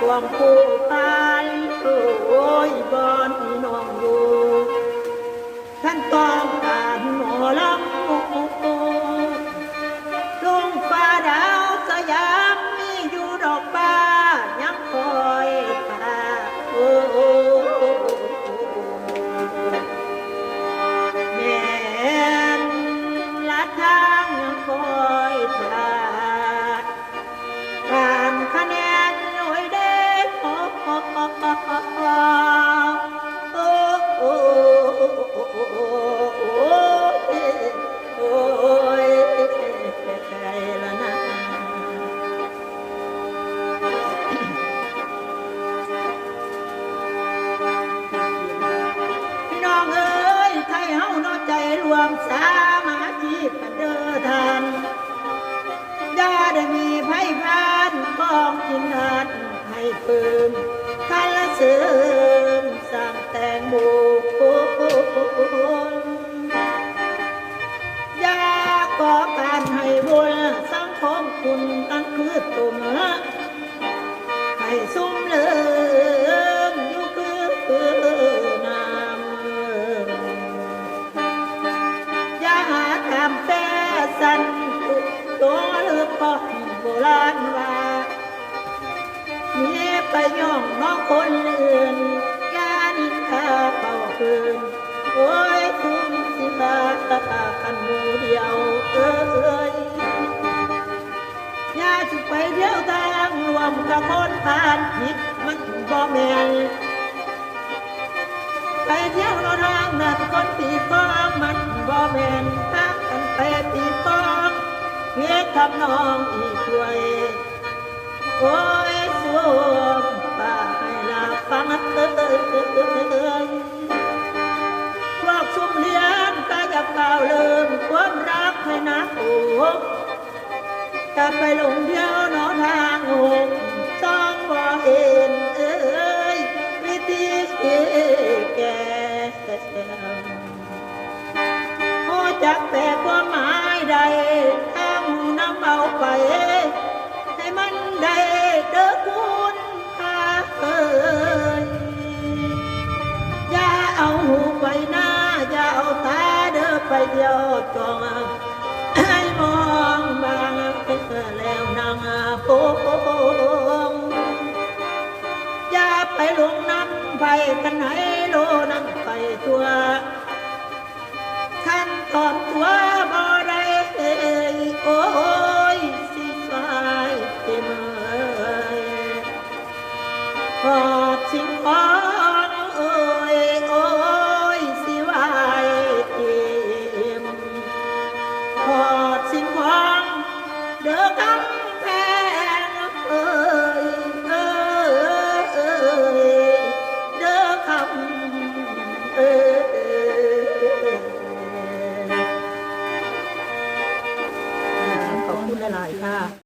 วงผู้พานโอ้ยบอนน้องอยู่ท่านต้องการหมอลำลงฟ้าดาวสยามมีอยู่ดอกบ้ายังคอยตาโอ้แม่นละทางยังคอยตาการคะแนนหน่วยเด็กโอ้โอ้โอ้โอ้ยละนะพี่น้องเอ้ยไทยเฮาเนาะใจรวมสามัคคีกันเด้อท่านอย่าได้มีไผพานป้องกินนัดให้เพิ่มคันละเสริมสร้างแต่งบุญอย่าก่อการให้บุญสังคมคุณนั่นคือตุ่มให้ซุ่มเลิมอยู่คือน้ำอย่าหาทำแต่สันตัวหรือพ่อโบราณว่ามีไปย่องน้องคนอื่นยานินทาเป่าคืนโอ้ยคุ้มสิบาตาคันมูเดียวเอ้ยยาสุไปเดียวทางรวมกับคนผ่านผิดมันบ่แม่นไปเที่ยวโนทางนั้นคนตีฟ้องมันบ่แม่นทางกันไปตีฟ้องเพียงทำนองอีกด้วยโอ้ยสวมป่าให้ลาฟังพวกซุ่มเลี้ยงก็อย่าเป่าลืมความรักให้นักอกจะไปหลงเที่ยวหนทางหกต้องบ่เห็นเอ้ยวิธีแก่โอ้จักแต่ความหมายใดทางน้ำเอาไปให้มันได้เด้อคุณค่าเอ้ยอย่าเอาหูไปหน้าอย่าเอาตาเด้อไปเดียวจองให้มองบางแล้วนางโป่งอย่าไปหลงน้ำไปกันไหนโลน้ำไปตัวขั้นตอนตัวบอย